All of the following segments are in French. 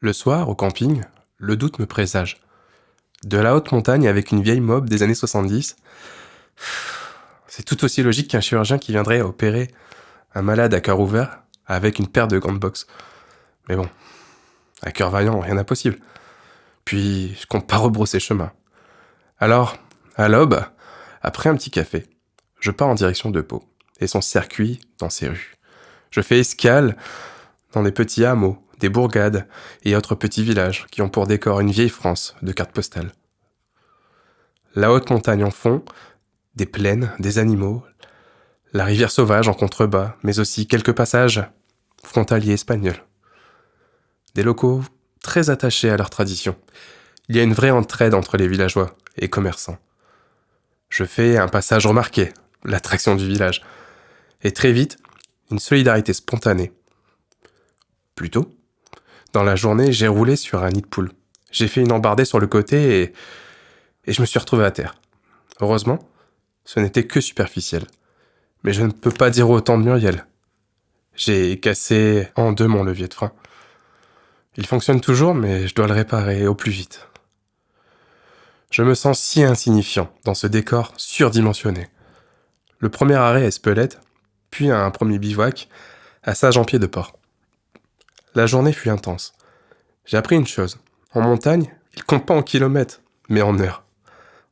Le soir, au camping, le doute me présage. De la haute montagne avec une vieille mob des années 70, c'est tout aussi logique qu'un chirurgien qui viendrait opérer un malade à cœur ouvert avec une paire de gants de boxe. Mais bon, à cœur vaillant, rien d'impossible. Puis, je compte pas rebrousser chemin. Alors, à l'aube, après un petit café, je pars en direction de Pau et son circuit dans ses rues. Je fais escale dans des petits hameaux, des bourgades et autres petits villages qui ont pour décor une vieille France de cartes postales. La haute montagne en fond, des plaines, des animaux, la rivière sauvage en contrebas, mais aussi quelques passages frontaliers espagnols. Des locaux très attachés à leur tradition. Il y a une vraie entraide entre les villageois et commerçants. Je fais un passage remarqué, l'attraction du village. Et très vite, une solidarité spontanée. Plus tôt, dans la journée, j'ai roulé sur un nid de poule. J'ai fait une embardée sur le côté et je me suis retrouvé à terre. Heureusement, ce n'était que superficiel. Mais je ne peux pas dire autant de Muriel. J'ai cassé en deux mon levier de frein. Il fonctionne toujours, mais je dois le réparer au plus vite. Je me sens si insignifiant dans ce décor surdimensionné. Le premier arrêt est Spelette, puis un premier bivouac à Saint-Jean-Pied-de-Port. La journée fut intense. J'ai appris une chose. En montagne, il compte pas en kilomètres, mais en heures.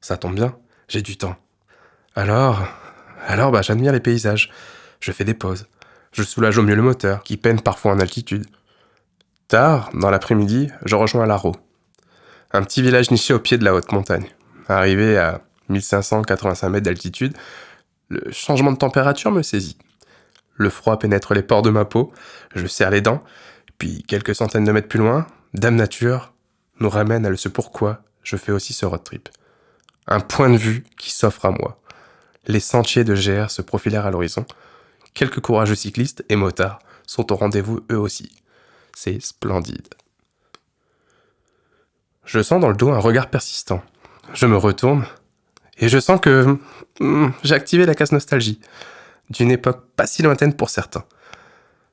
Ça tombe bien, j'ai du temps. Alors, j'admire les paysages. Je fais des pauses. Je soulage au mieux le moteur, qui peine parfois en altitude. Tard, dans l'après-midi, je rejoins Larro, un petit village niché au pied de la haute montagne. Arrivé à 1585 mètres d'altitude, le changement de température me saisit. Le froid pénètre les pores de ma peau, je serre les dents, puis quelques centaines de mètres plus loin, Dame Nature nous ramène à ce pourquoi je fais aussi ce road trip. Un point de vue qui s'offre à moi. Les sentiers de GR se profilèrent à l'horizon. Quelques courageux cyclistes et motards sont au rendez-vous eux aussi. C'est splendide. Je sens dans le dos un regard persistant. Je me retourne et je sens que j'ai activé la case nostalgie, d'une époque pas si lointaine pour certains.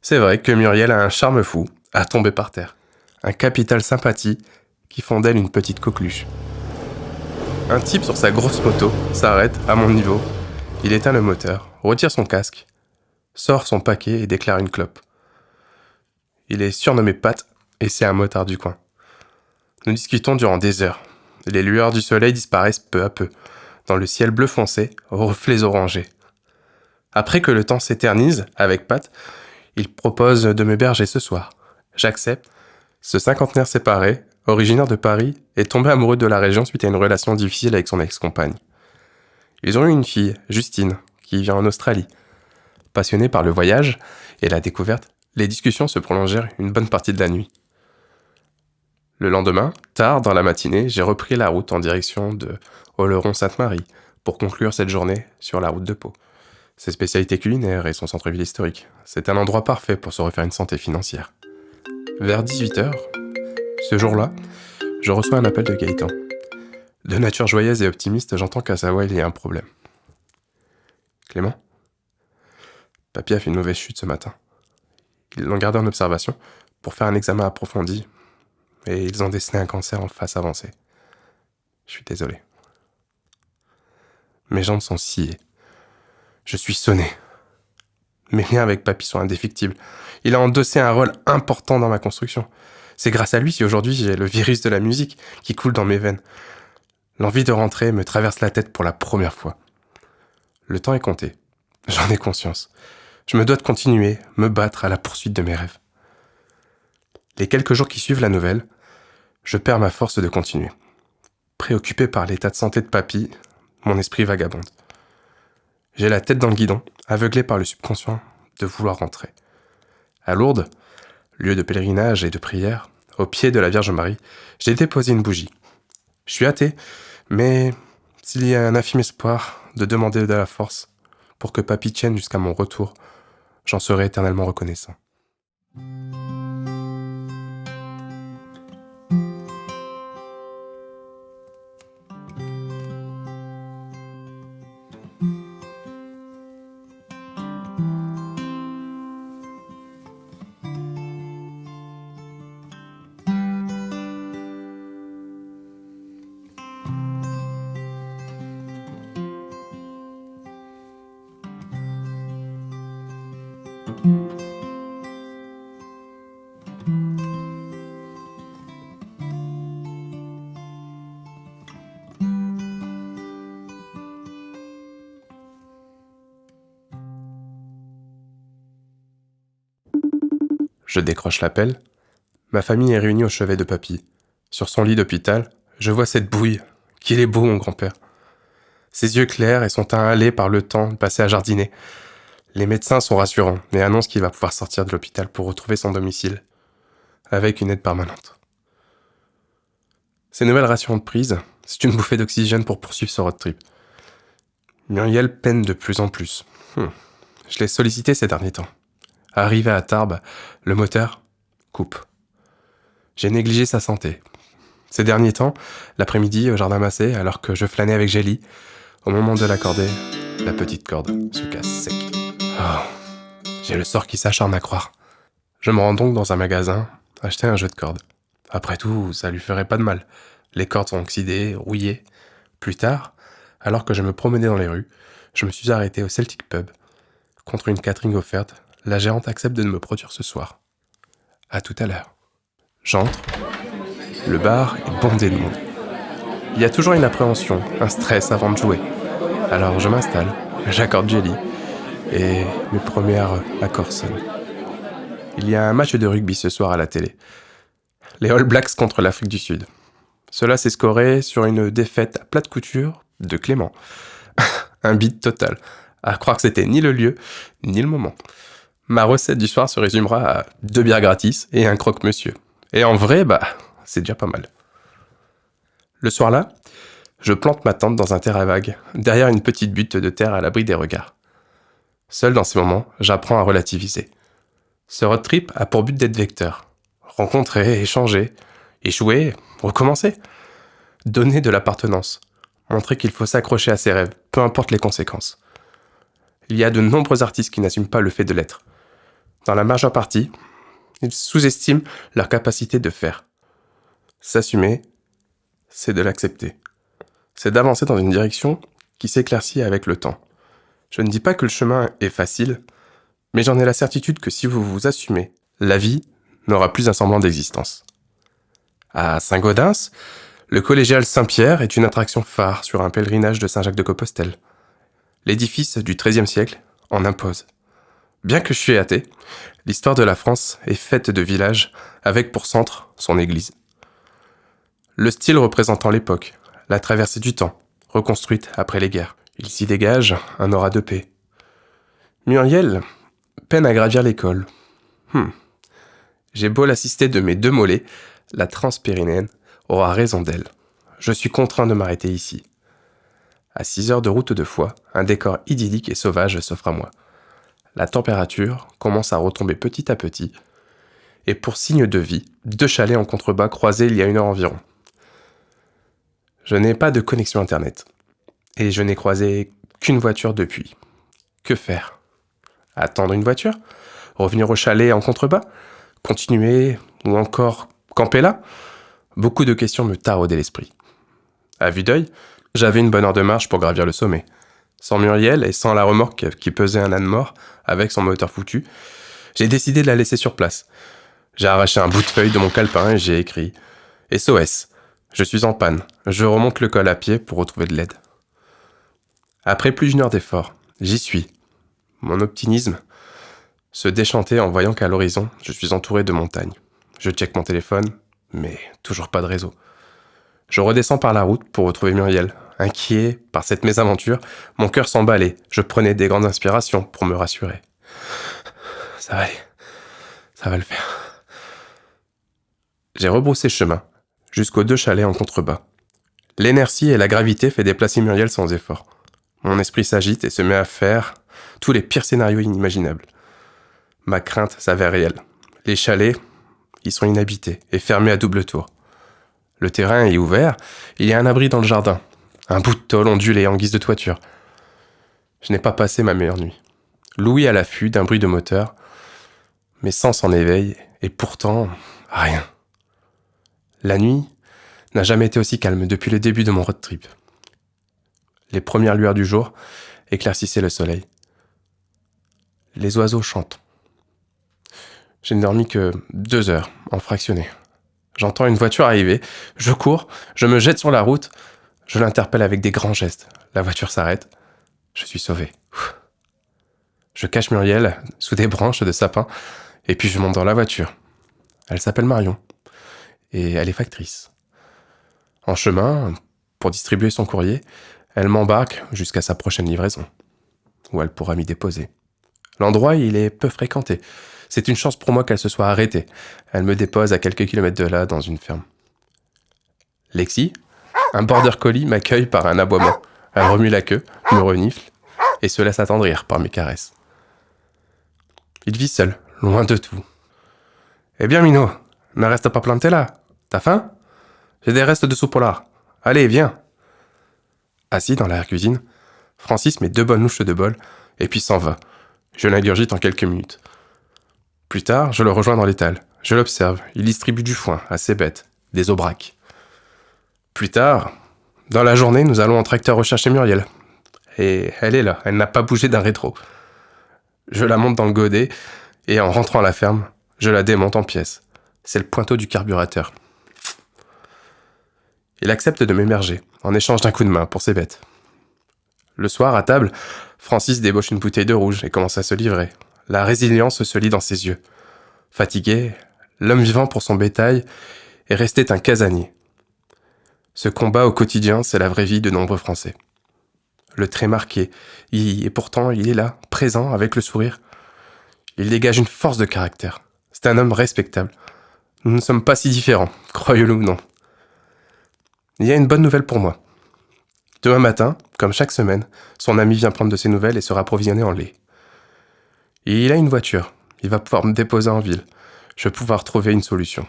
C'est vrai que Muriel a un charme fou à tomber par terre. Un capital sympathie qui font d'elle une petite coqueluche. Un type sur sa grosse moto s'arrête à mon niveau. Il éteint le moteur, retire son casque, sort son paquet et déclare une clope. Il est surnommé Pat et c'est un motard du coin. Nous discutons durant des heures. Les lueurs du soleil disparaissent peu à peu, dans le ciel bleu foncé, aux reflets orangés. Après que le temps s'éternise, avec Pat, il propose de m'héberger ce soir. J'accepte. Ce cinquantenaire séparé, originaire de Paris, est tombé amoureux de la région suite à une relation difficile avec son ex-compagne. Ils ont eu une fille, Justine, qui vient en Australie. Passionnée par le voyage et la découverte, les discussions se prolongèrent une bonne partie de la nuit. Le lendemain, tard dans la matinée, j'ai repris la route en direction de Oloron-Sainte-Marie pour conclure cette journée sur la route de Pau. Ses spécialités culinaires et son centre-ville historique, c'est un endroit parfait pour se refaire une santé financière. Vers 18h, ce jour-là, je reçois un appel de Gaëtan. De nature joyeuse et optimiste, j'entends qu'à sa voix il y a un problème. Clément, papy a fait une mauvaise chute ce matin. Ils l'ont gardé en observation pour faire un examen approfondi et ils ont décelé un cancer en face avancée. Je suis désolé. Mes jambes sont sciées. Je suis sonné. Mes liens avec papy sont indéfectibles. Il a endossé un rôle important dans ma construction. C'est grâce à lui si aujourd'hui j'ai le virus de la musique qui coule dans mes veines. L'envie de rentrer me traverse la tête pour la première fois. Le temps est compté. J'en ai conscience. Je me dois de continuer, me battre à la poursuite de mes rêves. Les quelques jours qui suivent la nouvelle, je perds ma force de continuer. Préoccupé par l'état de santé de papy, mon esprit vagabonde. J'ai la tête dans le guidon, aveuglé par le subconscient de vouloir rentrer. À Lourdes, lieu de pèlerinage et de prière, au pied de la Vierge Marie, j'ai déposé une bougie. Je suis athée, mais s'il y a un infime espoir de demander de la force pour que papy tienne jusqu'à mon retour, j'en serai éternellement reconnaissant. Je décroche l'appel. Ma famille est réunie au chevet de papy. Sur son lit d'hôpital, je vois cette bouille. Qu'il est beau, mon grand-père. Ses yeux clairs et son teint hâlé par le temps passé à jardiner. Les médecins sont rassurants et annoncent qu'il va pouvoir sortir de l'hôpital pour retrouver son domicile, avec une aide permanente. Ces nouvelles rassurantes prises, c'est une bouffée d'oxygène pour poursuivre ce road trip. Muriel peine de plus en plus. Je l'ai sollicité ces derniers temps. Arrivé à Tarbes, le moteur coupe. J'ai négligé sa santé. Ces derniers temps, l'après-midi, au jardin massé, alors que je flânais avec Gélie, au moment de l'accorder, la petite corde se casse sec. Oh, j'ai le sort qui s'acharne à croire. Je me rends donc dans un magasin, acheter un jeu de cordes. Après tout, ça lui ferait pas de mal. Les cordes sont oxydées, rouillées. Plus tard, alors que je me promenais dans les rues, je me suis arrêté au Celtic Pub. Contre une catering offerte, la gérante accepte de me produire ce soir. À tout à l'heure. J'entre. Le bar est bondé de monde. Il y a toujours une appréhension, un stress avant de jouer. Alors je m'installe, j'accorde Jelly, et mes premiers accords sonnent. Il y a un match de rugby ce soir à la télé. Les All Blacks contre l'Afrique du Sud. Cela s'est scoré sur une défaite à plate couture de Clément. Un bide total. À croire que c'était ni le lieu, ni le moment. Ma recette du soir se résumera à 2 bières gratis et un croque-monsieur. Et en vrai, c'est déjà pas mal. Le soir-là, je plante ma tente dans un terrain vague, derrière une petite butte de terre à l'abri des regards. Seul dans ces moments, j'apprends à relativiser. Ce road trip a pour but d'être vecteur. Rencontrer, échanger, échouer, recommencer. Donner de l'appartenance. Montrer qu'il faut s'accrocher à ses rêves, peu importe les conséquences. Il y a de nombreux artistes qui n'assument pas le fait de l'être. Dans la majeure partie, ils sous-estiment leur capacité de faire. S'assumer, c'est de l'accepter. C'est d'avancer dans une direction qui s'éclaircit avec le temps. Je ne dis pas que le chemin est facile, mais j'en ai la certitude que si vous vous assumez, la vie n'aura plus un semblant d'existence. À Saint-Gaudens, le collégial Saint-Pierre est une attraction phare sur un pèlerinage de Saint-Jacques-de-Compostelle. L'édifice du XIIIe siècle en impose. Bien que je suis athée, l'histoire de la France est faite de villages avec pour centre son église. Le style représentant l'époque, la traversée du temps, reconstruite après les guerres. Il s'y dégage un aura de paix. Muriel peine à gravir l'école. J'ai beau l'assister de mes 2 mollets, la transpyrénéenne aura raison d'elle. Je suis contraint de m'arrêter ici. À 6 heures de route de fois, un décor idyllique et sauvage s'offre à moi. La température commence à retomber petit à petit, et pour signe de vie, 2 chalets en contrebas croisés il y a 1 heure environ. Je n'ai pas de connexion internet, et je n'ai croisé qu'une voiture depuis. Que faire ? Attendre une voiture ? Revenir au chalet en contrebas ? Continuer ? Ou encore camper là ? Beaucoup de questions me taraudaient l'esprit. À vue d'œil, j'avais une bonne heure de marche pour gravir le sommet. Sans Muriel et sans la remorque qui pesait un âne mort avec son moteur foutu, j'ai décidé de la laisser sur place. J'ai arraché un bout de feuille de mon calepin et j'ai écrit « SOS, je suis en panne, je remonte le col à pied pour retrouver de l'aide. » Après plus d'1 heure d'effort, j'y suis. Mon optimisme se déchantait en voyant qu'à l'horizon, je suis entouré de montagnes. Je check mon téléphone, mais toujours pas de réseau. Je redescends par la route pour retrouver Muriel. Inquiet par cette mésaventure, mon cœur s'emballait. Je prenais des grandes inspirations pour me rassurer. Ça va aller. Ça va le faire. J'ai rebroussé chemin, jusqu'aux 2 chalets en contrebas. L'inertie et la gravité fait déplacer Muriel sans effort. Mon esprit s'agite et se met à faire tous les pires scénarios inimaginables. Ma crainte s'avère réelle. Les chalets, ils sont inhabités et fermés à double tour. Le terrain est ouvert, il y a un abri dans le jardin. Un bout de tôle ondulé en guise de toiture. Je n'ai pas passé ma meilleure nuit. Louis à l'affût d'un bruit de moteur. Mes sens s'en éveillent et pourtant, rien. La nuit n'a jamais été aussi calme depuis le début de mon road trip. Les premières lueurs du jour éclaircissaient le soleil. Les oiseaux chantent. Je n'ai dormi que 2 heures, en fractionné. J'entends une voiture arriver, je cours, je me jette sur la route, je l'interpelle avec des grands gestes. La voiture s'arrête, je suis sauvé. Je cache Muriel sous des branches de sapin Et puis je monte dans la voiture. Elle s'appelle Marion. Et elle est factrice. En chemin, pour distribuer son courrier, elle m'embarque jusqu'à sa prochaine livraison, où elle pourra m'y déposer. L'endroit, il est peu fréquenté. C'est une chance pour moi qu'elle se soit arrêtée. Elle me dépose à quelques kilomètres de là, dans une ferme. Lexi, un border collie, m'accueille par un aboiement. Elle remue la queue, me renifle et se laisse attendrir par mes caresses. Il vit seul, loin de tout. Eh bien, Minot, ne reste pas planté là. T'as faim? J'ai des restes de soupe polar. Allez, viens. Assis dans la cuisine, Francis met 2 bonnes louches de bol et puis s'en va. Je l'ingurgite en quelques minutes. Plus tard, je le rejoins dans l'étal. Je l'observe. Il distribue du foin à ses bêtes, des aubracs. Plus tard, dans la journée, nous allons en tracteur rechercher Muriel. Et elle est là, elle n'a pas bougé d'un rétro. Je la monte dans le godet et en rentrant à la ferme, je la démonte en pièces. C'est le pointeau du carburateur. Il accepte de m'émerger en échange d'un coup de main pour ses bêtes. Le soir, à table, Francis débauche une bouteille de rouge et commence à se livrer. La résilience se lit dans ses yeux. Fatigué, l'homme vivant pour son bétail est resté un casanier. Ce combat au quotidien, c'est la vraie vie de nombreux Français. Le trait marqué, et pourtant il est là, présent, avec le sourire. Il dégage une force de caractère. C'est un homme respectable. Nous ne sommes pas si différents, croyez-le ou non. Il y a une bonne nouvelle pour moi. Demain matin, comme chaque semaine, son ami vient prendre de ses nouvelles et se rapprovisionner en lait. Et il a une voiture. Il va pouvoir me déposer en ville. Je vais pouvoir trouver une solution.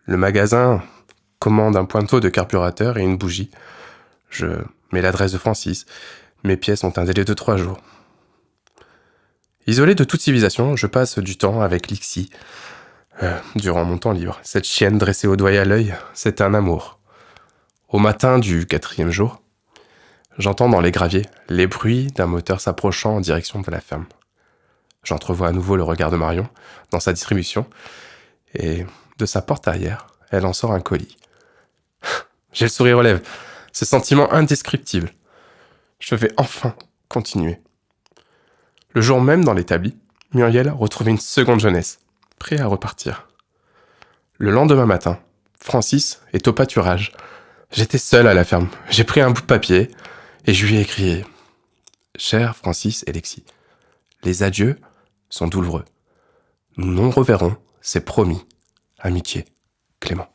Le magasin commande un pointeau de carburateur et une bougie. Je mets l'adresse de Francis. Mes pièces ont un délai de 3 jours. Isolé de toute civilisation, je passe du temps avec Lixi. Durant mon temps libre. Cette chienne dressée au doigt et à l'œil, c'est un amour. Au matin du 4e jour, j'entends dans les graviers les bruits d'un moteur s'approchant en direction de la ferme. J'entrevois à nouveau le regard de Marion dans sa distribution et de sa porte arrière, elle en sort un colis. J'ai le sourire aux lèvres, ce sentiment indescriptible. Je vais enfin continuer. Le jour même dans l'établi, Muriel retrouvait une seconde jeunesse, prêt à repartir. Le lendemain matin, Francis est au pâturage. J'étais seul à la ferme. J'ai pris un bout de papier et je lui ai écrit « Cher Francis et Lexi, les adieux sont douloureux. Nous nous reverrons, c'est promis. Amitié, Clément. »